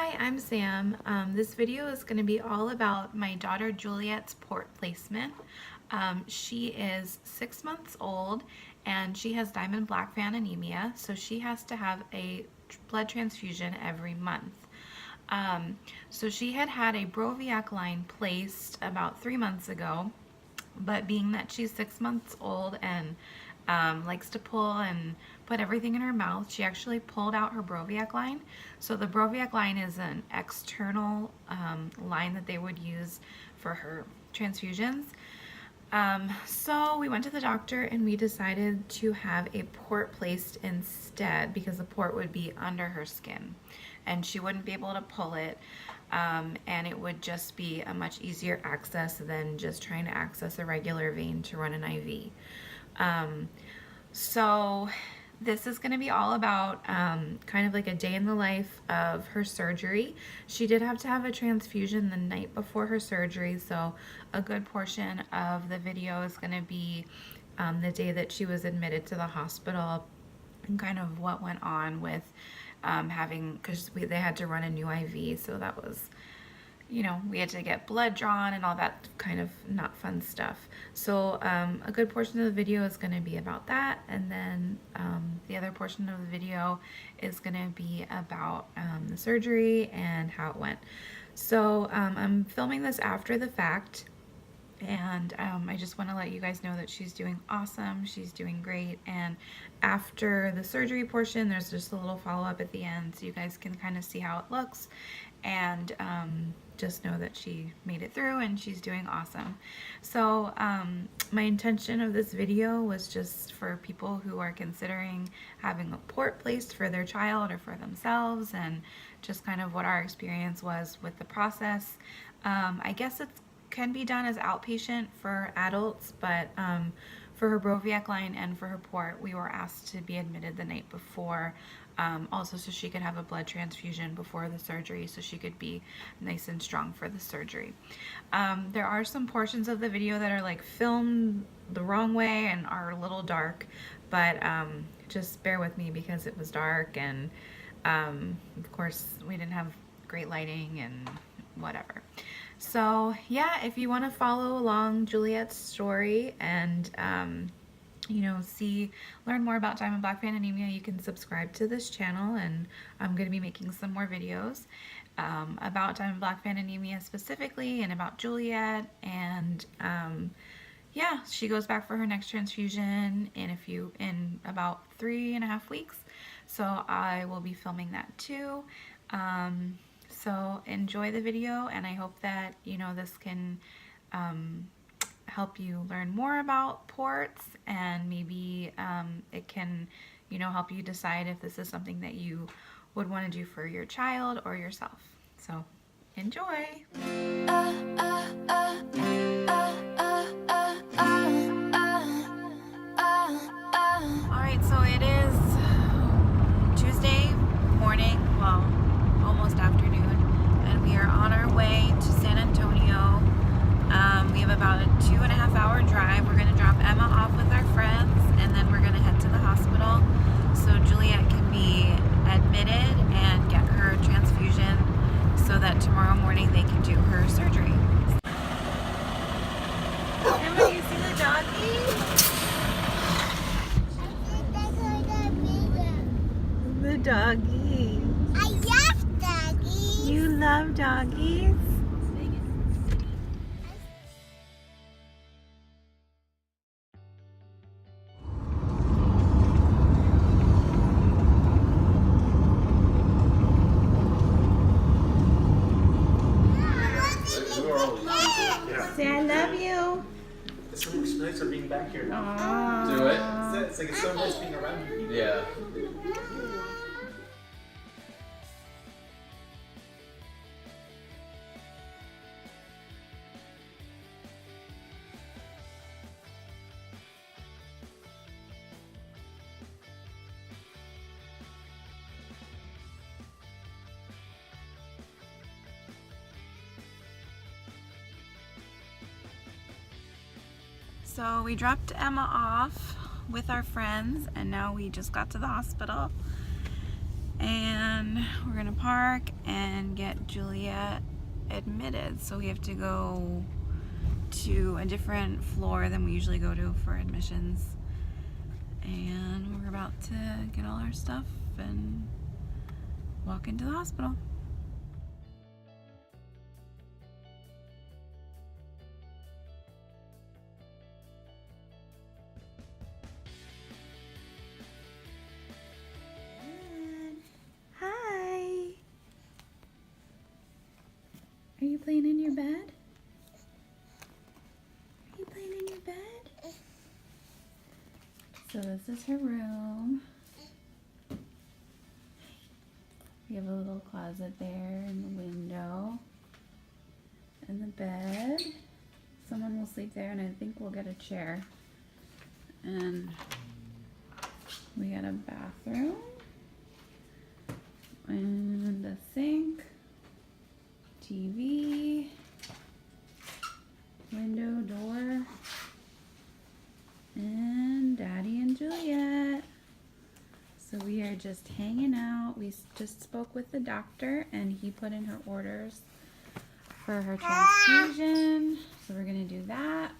Hi, I'm Sam. This video is going to be all about my daughter Juliet's port placement. She is 6 months old and she has Diamond Blackfan Anemia, so she has to have a blood transfusion every month. So she had a Broviac line placed about 3 months ago, but being that she's 6 months old and likes to pull and put everything in her mouth, she actually pulled out her Broviac line. So the Broviac line is an external line that they would use for her transfusions. So we went to the doctor and we decided to have a port placed instead, because the port would be under her skin and she wouldn't be able to pull it, and it would just be a much easier access than just trying to access a regular vein to run an IV. So this is going to be all about kind of like a day in the life of her surgery. She did have to have a transfusion the night before her surgery, so a good portion of the video is going to be the day that she was admitted to the hospital and kind of what went on with because they had to run a new IV, so that was, you know, we had to get blood drawn and all that kind of not fun stuff. So a good portion of the video is going to be about that, and then the other portion of the video is going to be about the surgery and how it went. So I'm filming this after the fact, and I just want to let you guys know that she's doing awesome. She's doing great, and after the surgery portion there's just a little follow-up at the end so you guys can kind of see how it looks, and just know that she made it through and she's doing awesome. So my intention of this video was just for people who are considering having a port placed for their child or for themselves, and just kind of what our experience was with the process. I guess it can be done as outpatient for adults, but for her Broviac line and for her port, we were asked to be admitted the night before, also so she could have a blood transfusion before the surgery, so she could be nice and strong for the surgery. There are some portions of the video that are like filmed the wrong way and are a little dark, but just bear with me because it was dark, and of course we didn't have great lighting and whatever. So yeah, if you want to follow along Juliet's story and you know, learn more about Diamond Blackfan Anemia, you can subscribe to this channel, and I'm going to be making some more videos about Diamond Blackfan Anemia specifically, and about Juliet, and yeah, she goes back for her next transfusion in about 3.5 weeks, so I will be filming that too. So enjoy the video, and I hope that, you know, this can help you learn more about ports, and maybe it can, you know, help you decide if this is something that you would want to do for your child or yourself. So enjoy! Alright, so it is Tuesday morning, well, almost afternoon, and we are on our way to San Antonio. We have about a 2.5 hour drive. We're going to drop Emma off with our friends, and then we're going to head to the hospital so Juliet can be admitted and get her transfusion so that tomorrow morning they can do her surgery. Emma, you see the doggy? The doggy. I love doggies. You love doggies? Say I love you. It's so much nicer being back here now. Aww. Do it? It's like it's so nice being around you. Yeah. So we dropped Emma off with our friends, and now we just got to the hospital, And we're gonna park and get Juliet admitted. So we have to go to a different floor than we usually go to for admissions. And we're about to get all our stuff and walk into the hospital. Hi. Are you playing in your bed? Are you playing in your bed? So this is her room. We have a little closet there and the window and the bed. Someone will sleep there, and I think we'll get a chair. And we got a bathroom and a sink, TV, window, door, and Daddy and Juliet. So we are just hanging out. We just spoke with the doctor, and he put in her orders for her transfusion. So we're gonna do that.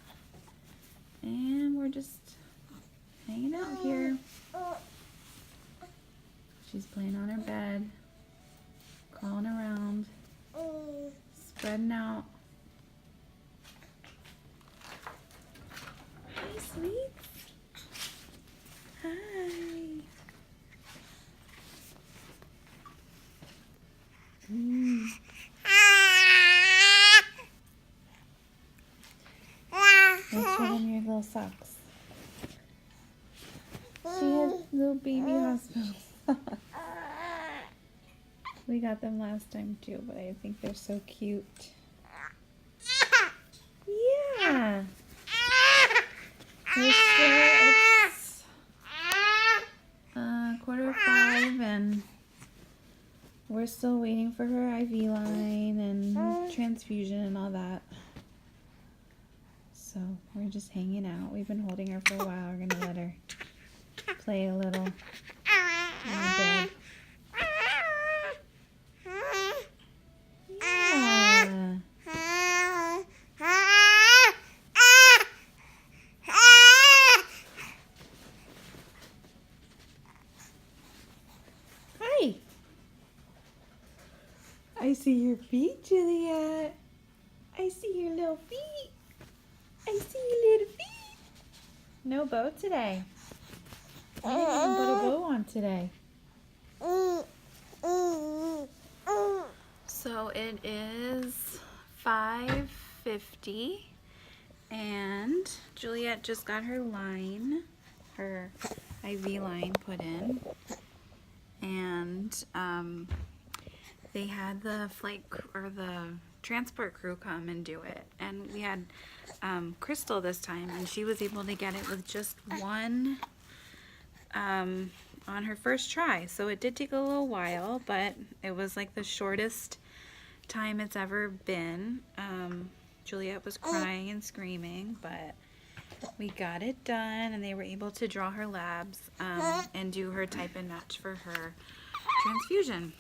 And we're just hanging out here. She's playing on her bed, crawling around, spreading out. Hi, sweet. Hi. Let's show them your little socks. She has little baby hospitals. We got them last time too, but I think they're so cute. Yeah. It's 4:45 and we're still waiting for her IV line and transfusion and all that. So we're just hanging out. We've been holding her for a while. We're gonna let her play a little in the bed. Yeah. Hi. I see your feet, Juliet. I see your little feet. I see your little feet. No bow today. I didn't even put a bow on today. So it is 5:50 and Juliet just got her line, her IV line put in, and they had the the transport crew come and do it, and we had Crystal this time, and she was able to get it with just one on her first try. So it did take a little while, but it was like the shortest time it's ever been. Juliet was crying and screaming, but we got it done, and they were able to draw her labs and do her type and match for her transfusion.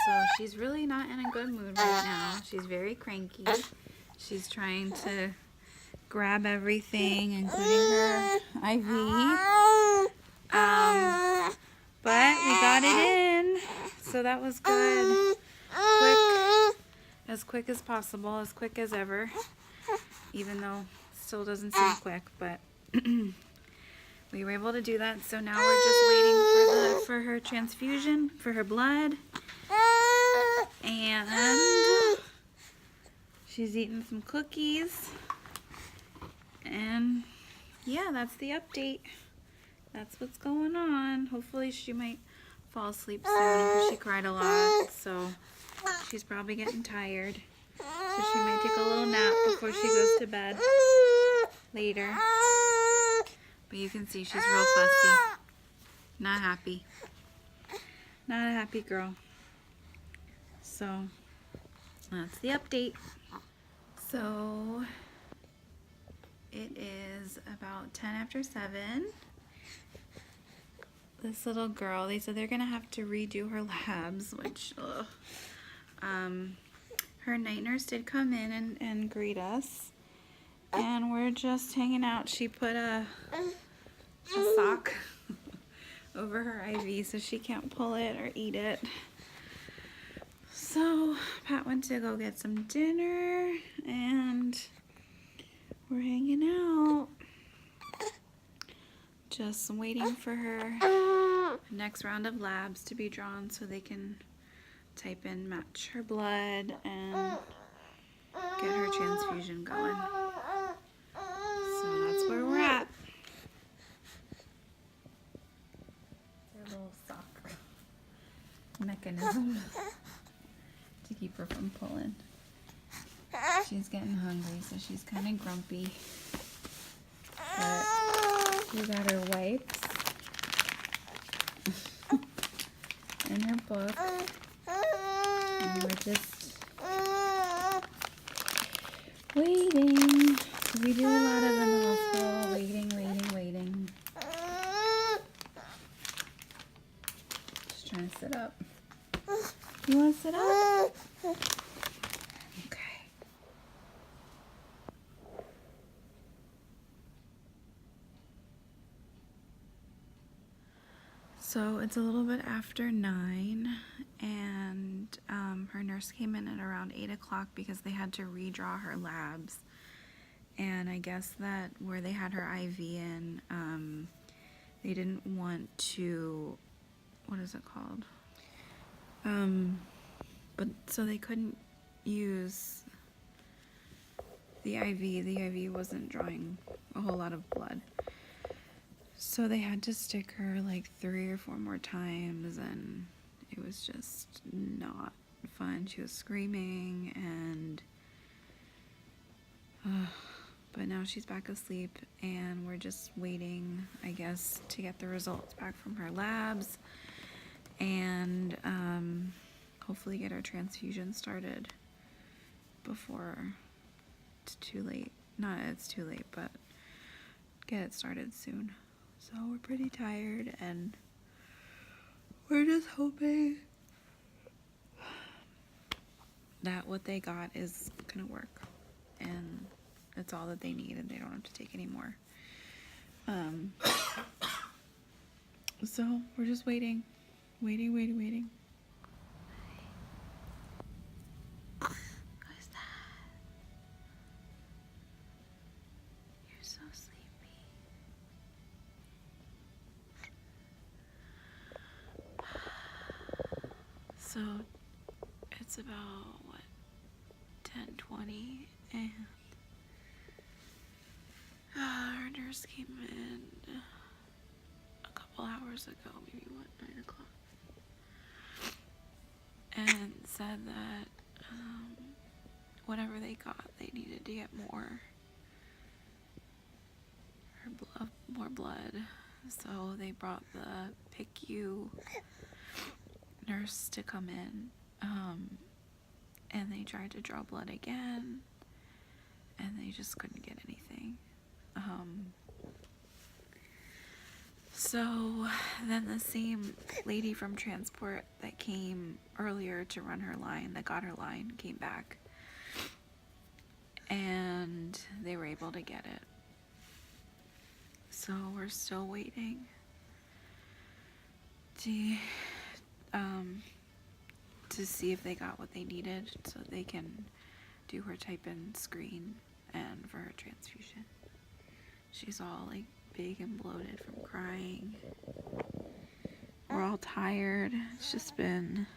So she's really not in a good mood right now. She's very cranky. She's trying to grab everything, including her IV. But we got it in, so that was good. As quick as possible, as quick as ever, even though it still doesn't seem quick, but we were able to do that. So now we're just waiting for her transfusion, for her blood, and she's eating some cookies, and yeah, that's the update. That's what's going on. Hopefully she might fall asleep soon because she cried a lot, so she's probably getting tired. So she might take a little nap before she goes to bed later. But you can see she's real fussy. Not happy. Not a happy girl. So that's the update. So it is about 10 after 7. this little girl. They said they're gonna have to redo her labs, which, ugh. Her night nurse did come in and greet us, and we're just hanging out. She put a sock over her IV so she can't pull it or eat it. So Pat went to go get some dinner, and we're hanging out. Just waiting for her next round of labs to be drawn so they can type in match her blood and get her transfusion going. So that's where we're at. Their little sock mechanism to keep her from pulling. She's getting hungry, so she's kind of grumpy. But we got her wipes and her book, and we're just waiting. We do a lot of in the hospital, waiting. Just trying to sit up. You want to sit up? Okay. So it's a little bit after 9, and her nurse came in at around 8 o'clock because they had to redraw her labs. And I guess that where they had her IV in, they didn't want to, what is it called? But so they couldn't use the IV. The IV wasn't drawing a whole lot of blood. So they had to stick her like 3 or 4 more times, and it was just not fun. She was screaming, and but now she's back asleep, and we're just waiting, I guess, to get the results back from her labs, and hopefully get her transfusion started before it's too late. Not it's too late, but get it started soon. So we're pretty tired, and we're just hoping that what they got is gonna work, and it's all that they need, and they don't have to take any more. So we're just waiting. Who's that? You're so sleepy. So it's about, what, 10:20, and our nurse came in a couple hours ago, maybe, 9 o'clock, and said that whatever they got, they needed to get more blood. So they brought the PICU nurse to come in, and they tried to draw blood again, and they just couldn't get anything. So then the same lady from transport that came earlier to run her line, that got her line, came back, and they were able to get it. So we're still waiting to see if they got what they needed so they can do her type in screen and for her transfusion. She's all like big and bloated from crying. We're all tired. It's just been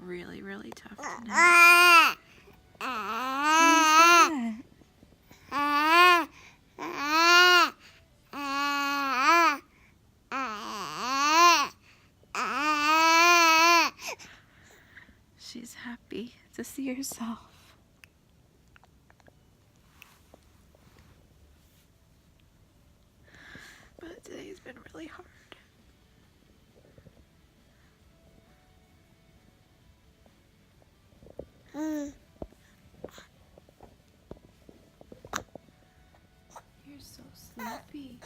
really, really tough tonight. She's happy to see herself. But today's been really hard. You're so sleepy.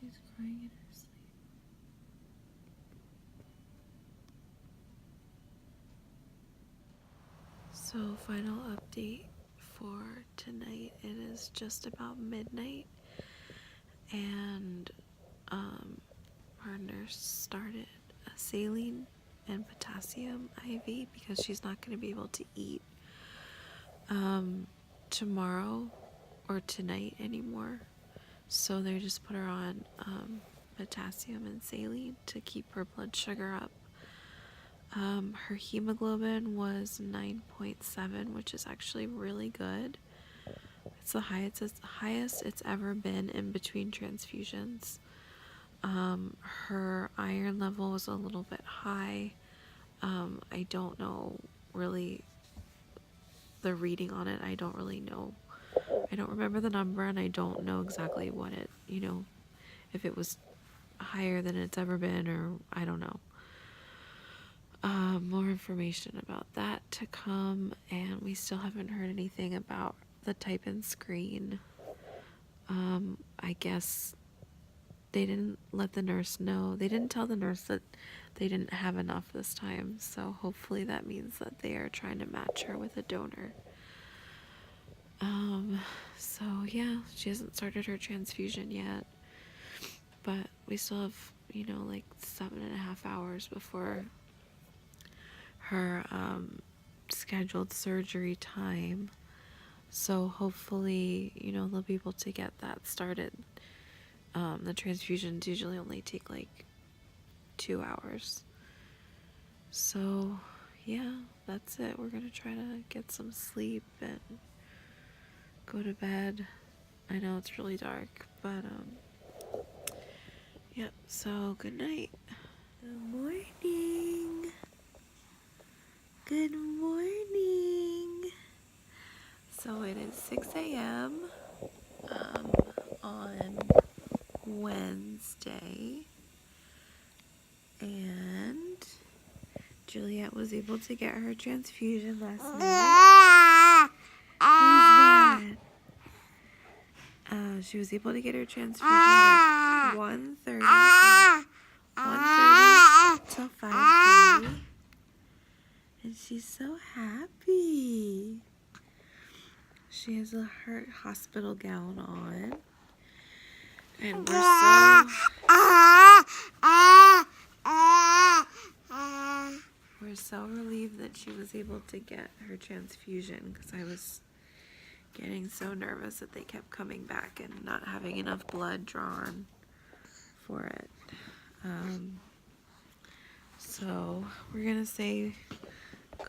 She's crying in her sleep. So, final update for tonight. It is just about midnight, and our nurse started a saline and potassium IV because she's not going to be able to eat tomorrow or tonight anymore. So they just put her on potassium and saline to keep her blood sugar up. Her hemoglobin was 9.7, which is actually really good. It's the highest it's ever been in between transfusions. Her iron level was a little bit high. I don't know really the reading on it. I don't really know. I don't remember the number, and I don't know exactly what it, if it was higher than it's ever been, or I don't know. More information about that to come, and we still haven't heard anything about the type and screen. I guess they didn't let the nurse know. They didn't tell the nurse that they didn't have enough this time, so hopefully that means that they are trying to match her with a donor. So yeah, she hasn't started her transfusion yet, but we still have, like 7.5 hours before her scheduled surgery time. So hopefully, they'll be able to get that started. The transfusions usually only take like 2 hours. So yeah, that's it. We're gonna try to get some sleep and go to bed. I know it's really dark, but yep, so good night. Good morning. Good morning. So it is 6 a.m. On Wednesday, and Juliet was able to get her transfusion last night. Who's that? She was able to get her transfusion at 1:30, 1:30 till 5:30, and she's so happy. She has her hospital gown on, and we're so relieved that she was able to get her transfusion, because I was getting so nervous that they kept coming back and not having enough blood drawn for it. So we're gonna say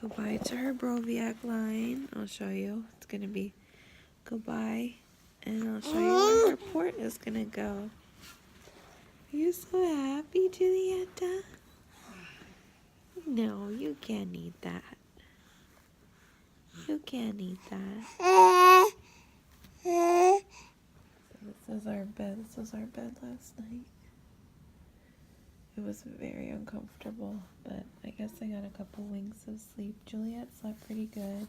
goodbye to her Broviac line. I'll show you. It's gonna be goodbye, and I'll show you where her port is gonna go. Are you so happy, Julieta? No, you can't eat that. You can't eat that. So this is our bed. This was our bed last night. It was very uncomfortable, but I guess I got a couple winks of sleep. Juliet slept pretty good.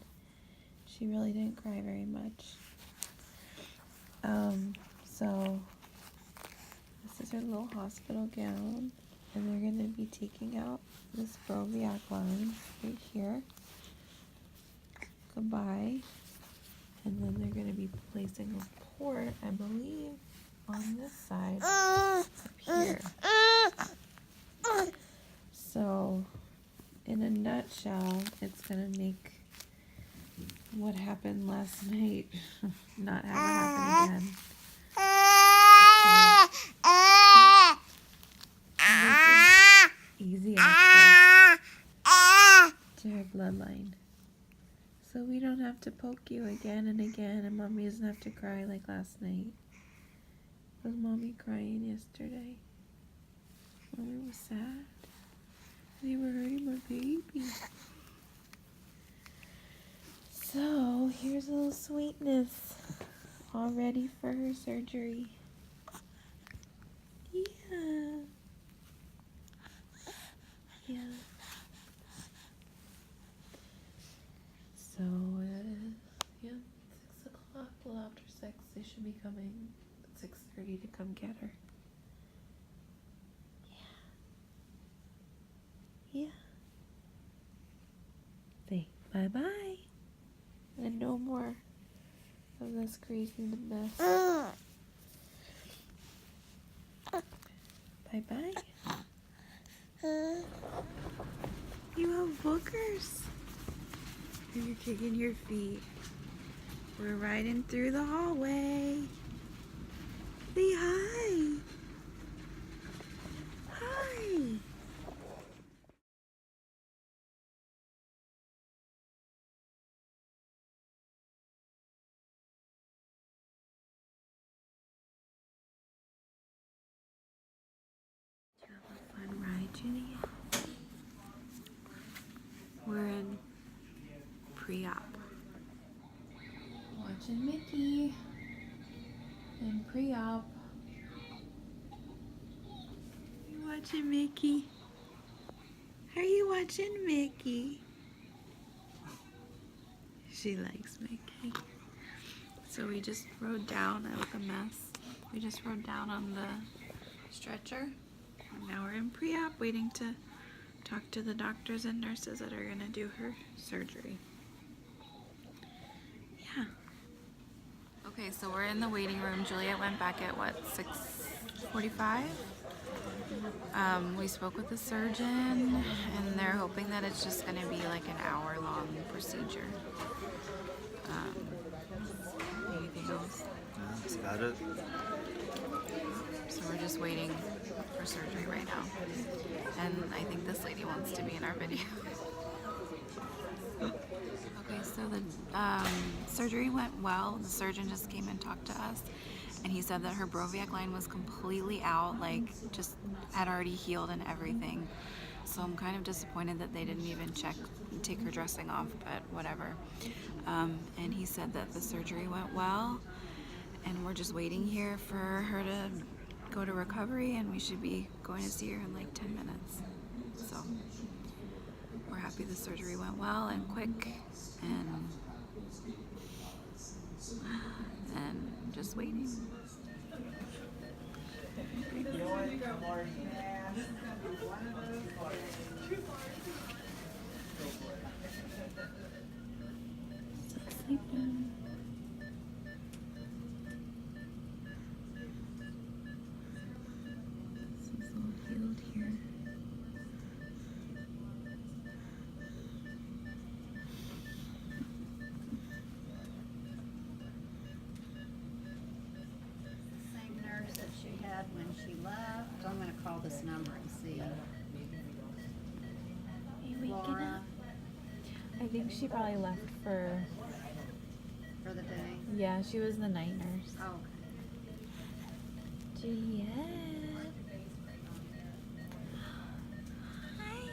She really didn't cry very much. So this is her little hospital gown, and they're going to be taking out this Broviac line right here. Goodbye. And then they're going to be placing a port, I believe, on this side up here. So, in a nutshell, it's going to make what happened last night not have it happen again. Easy access to her bloodline. So we don't have to poke you again and again, and Mommy doesn't have to cry like last night. Was Mommy crying yesterday? Mommy was sad. They were hurting my baby. So here's a little sweetness, all ready for her surgery. Yeah. Yeah. So yeah, 6 o'clock, a little after 6. They should be coming at 6:30 to come get her. Yeah. Say bye-bye. And no more of this crazy mess. Bye-bye. You have boogers. You're kicking your feet. We're riding through the hallway. Say hi. Hi. Did you have a fun ride, Juliet? We're in pre-op. Watching Mickey in pre-op. You watching Mickey? Are you watching Mickey? She likes Mickey. So we just rode down. I look a mess. We just rode down on the stretcher. And now we're in pre-op waiting to talk to the doctors and nurses that are gonna do her surgery. Yeah. Okay, so we're in the waiting room. Juliet went back at what, 6:45? We spoke with the surgeon and they're hoping that it's just gonna be like an hour-long procedure. Anything else? That's about it. So we're just waiting for surgery right now. And I think this lady wants to be in our video. Okay, so the surgery went well. The surgeon just came and talked to us. And he said that her Broviac line was completely out, like just had already healed and everything. So I'm kind of disappointed that they didn't even take her dressing off, but whatever. And he said that the surgery went well. And we're just waiting here for her to go to recovery, and we should be going to see her in like 10 minutes. So we're happy the surgery went well and quick, and just waiting. Still sleeping. This is all healed here. Same nurse that she had when she left. I'm going to call this number and see. Laura, I think she probably left for for the day. yeah, she was the night nurse. Oh, Juliet. Hi.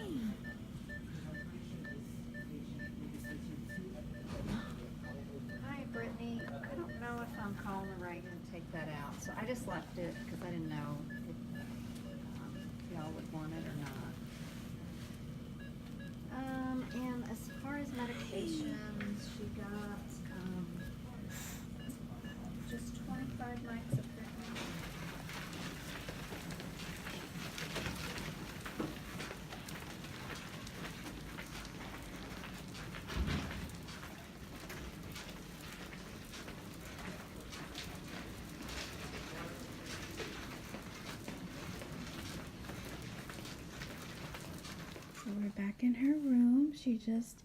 hi, Brittany. I don't know if I'm calling the right and take that out. So I just left it because I didn't know if y'all would want it or not. And as far as medications, she got just 25 nights of therapy. So we're back in her room. She just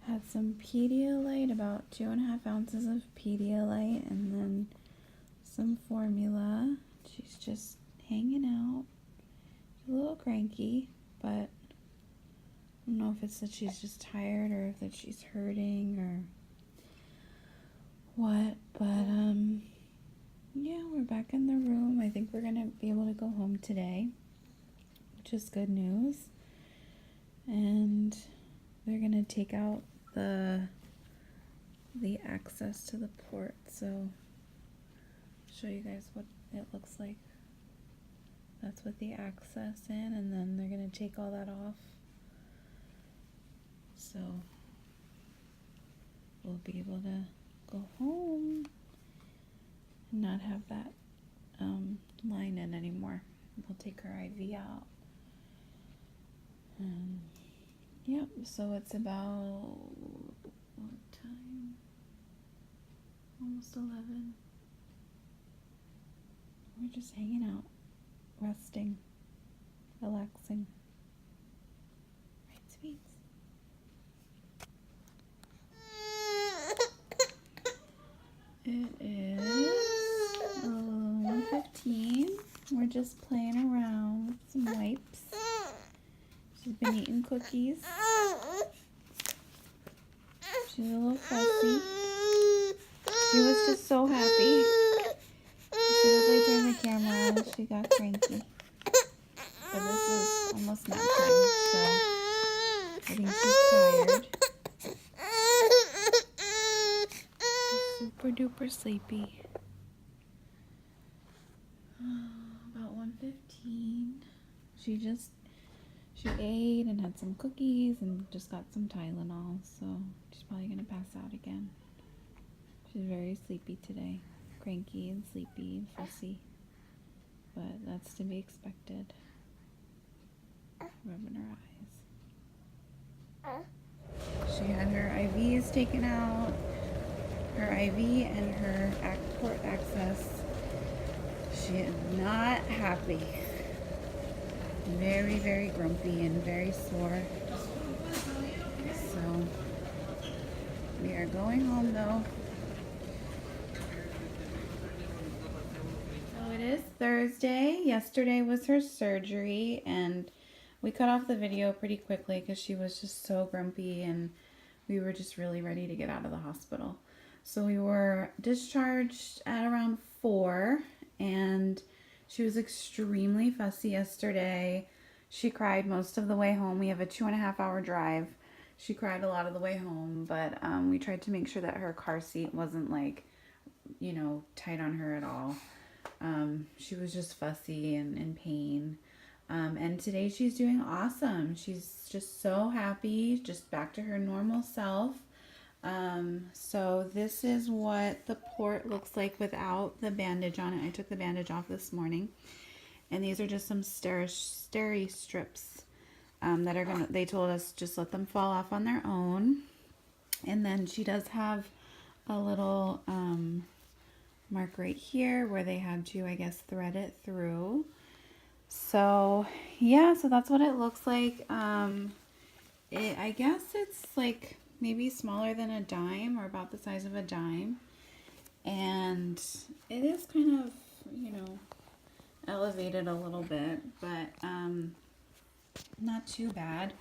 had some Pedialyte, about 2.5 ounces of Pedialyte, and then some formula. She's just hanging out. She's a little cranky, but I don't know if it's that she's just tired or if that she's hurting or what. But yeah, we're back in the room. I think we're gonna be able to go home today, which is good news. And they're gonna take out the access to the port, so I'll show you guys what it looks like. That's with the access in, and then they're gonna take all that off, so we'll be able to go home and not have that line in anymore. We'll take her IV out Yep, so it's about what time? Almost 11. We're just hanging out, resting, relaxing. Right, sweets? It is 1:15. We're just playing around with some wipes. She's been eating cookies. She's a little fussy. She was just so happy. As soon as I turned the camera on, she got cranky. But this is almost nap time, so I think she's tired. She's super duper sleepy. About 1:15. She ate and had some cookies and just got some Tylenol, so she's probably gonna pass out again. She's very sleepy today. Cranky and sleepy and fussy. But that's to be expected. Rubbing her eyes. She had her IVs taken out. Her IV and her port access. She is not happy. Very, very grumpy and very sore. So we are going home though. So it is Thursday. Yesterday was her surgery and we cut off the video pretty quickly because she was just so grumpy and we were just really ready to get out of the hospital. So we were discharged at around 4 and she was extremely fussy yesterday. She cried most of the way home. We have a 2.5 hour drive. She cried a lot of the way home, but we tried to make sure that her car seat wasn't like, you know, tight on her at all. She was just fussy and in pain. And today she's doing awesome. She's just so happy, just back to her normal self. So this is what the port looks like without the bandage on it. I took the bandage off this morning. And these are just some steri strips that are they told us just let them fall off on their own. And then she does have a little mark right here where they had to, I guess, thread it through. So yeah, so that's what it looks like. I guess it's like maybe smaller than a dime or about the size of a dime. And it is kind of, you know, elevated a little bit, but not too bad.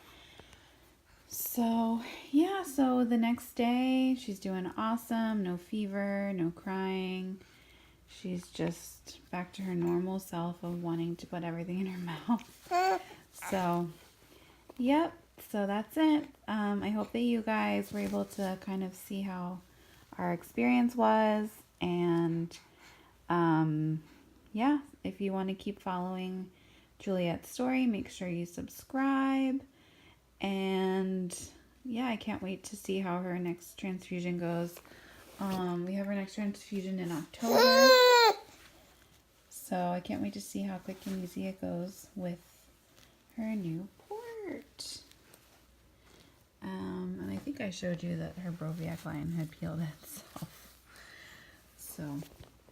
So yeah, so the next day she's doing awesome. No fever, no crying. She's just back to her normal self of wanting to put everything in her mouth. So yep, so that's it. I hope that you guys were able to kind of see how our experience was, and yeah, if you want to keep following Juliet's story, make sure you subscribe. And yeah, I can't wait to see how her next transfusion goes. We have her next transfusion in October, so I can't wait to see how quick and easy it goes with her new port. And I think I showed you that her Broviac line had peeled itself. So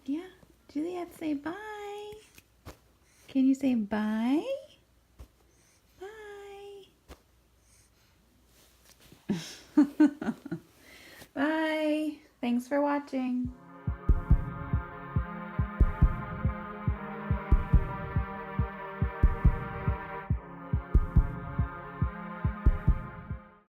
yeah, Juliet, say bye. Can you say bye? Bye. Bye. Thanks for watching.